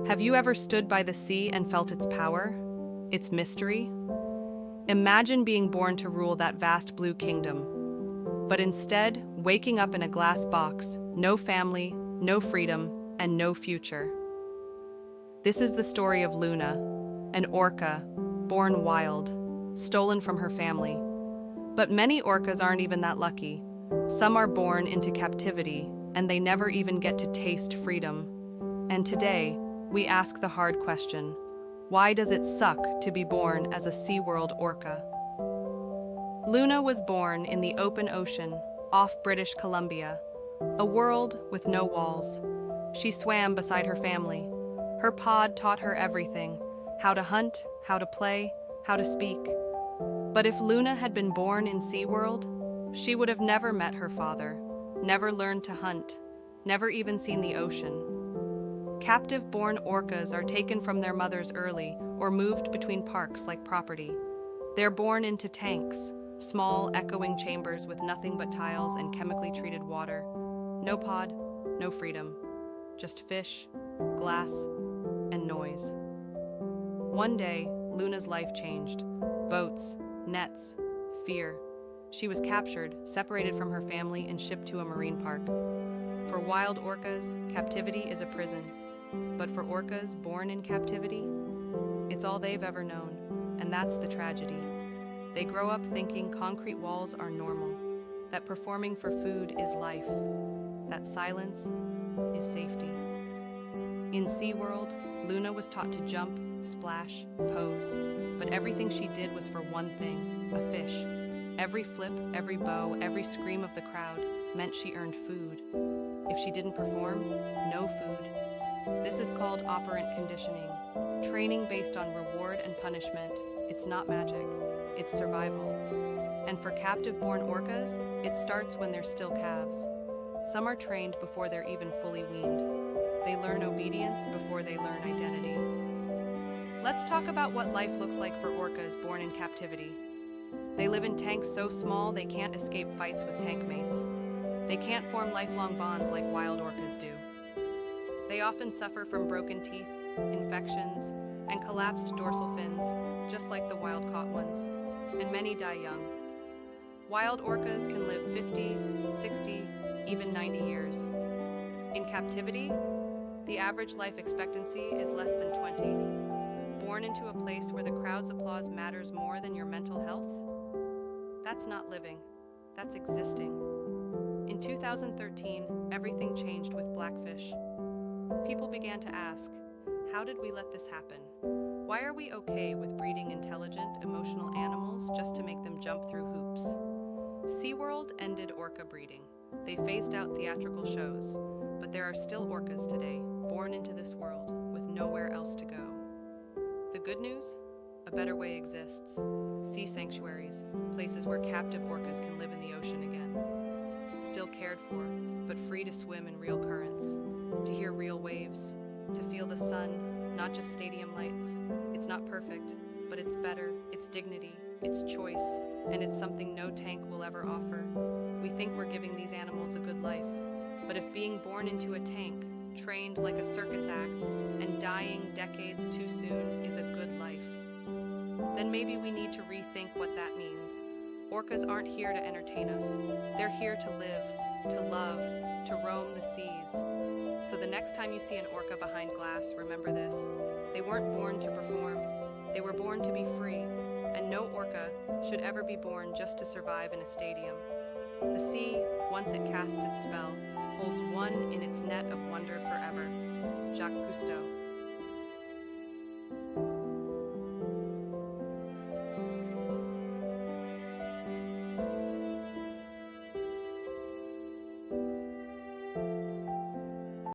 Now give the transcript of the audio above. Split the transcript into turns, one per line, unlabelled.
Have you ever stood by the sea and felt its power, its mystery? Imagine being born to rule that vast blue kingdom, but instead waking up in a glass box, no family, no freedom, and no future. This is the story of Luna, an orca, born wild, stolen from her family. But many orcas aren't even that lucky. Some are born into captivity, and they never even get to taste freedom. And today, we ask the hard question: why does it suck to be born as a SeaWorld orca? Luna was born in the open ocean, off British Columbia, a world with no walls. She swam beside her family. Her pod taught her everything: how to hunt, how to play, how to speak. But if Luna had been born in SeaWorld, she would have never met her father, never learned to hunt, never even seen the ocean. Captive-born orcas are taken from their mothers early or moved between parks like property. They're born into tanks, small, echoing chambers with nothing but tiles and chemically treated water. No pod, no freedom. Just fish, glass, and noise. One day, Luna's life changed. Boats, nets, fear. She was captured, separated from her family, and shipped to a marine park. For wild orcas, captivity is a prison. But for orcas born in captivity, it's all they've ever known, and that's the tragedy. They grow up thinking concrete walls are normal, that performing for food is life, that silence is safety. In SeaWorld, Luna was taught to jump, splash, pose, but everything she did was for one thing: a fish. Every flip, every bow, every scream of the crowd meant she earned food. If she didn't perform, no food. This is called operant conditioning, training based on reward and punishment. It's not magic, it's survival. And for captive-born orcas, it starts when they're still calves. Some are trained before they're even fully weaned. They learn obedience before they learn identity. Let's talk about what life looks like for orcas born in captivity. They live in tanks so small they can't escape fights with tank mates. They can't form lifelong bonds like wild orcas do. They often suffer from broken teeth, infections, and collapsed dorsal fins, just like the wild-caught ones, and many die young. Wild orcas can live 50, 60, even 90 years. In captivity, the average life expectancy is less than 20. Born into a place where the crowd's applause matters more than your mental health? That's not living, that's existing. In 2013, everything changed with blackfish. People began to ask, how did we let this happen? Why are we okay with breeding intelligent, emotional animals just to make them jump through hoops? SeaWorld ended orca breeding. They phased out theatrical shows, but there are still orcas today, born into this world, with nowhere else to go. The good news? A better way exists. Sea sanctuaries, places where captive orcas can live in the ocean again. Still cared for, but free to swim in real currents, to hear real waves, to feel the sun, not just stadium lights. It's not perfect, but it's better, it's dignity, it's choice, and it's something no tank will ever offer. We think we're giving these animals a good life, but if being born into a tank, trained like a circus act, and dying decades too soon is a good life, then maybe we need to rethink what that means. Orcas aren't here to entertain us. They're here to live, to love, to roam the seas. So the next time you see an orca behind glass, remember this: they weren't born to perform. They were born to be free, and no orca should ever be born just to survive in a stadium. The sea, once it casts its spell, holds one in its net of wonder forever. Jacques Cousteau.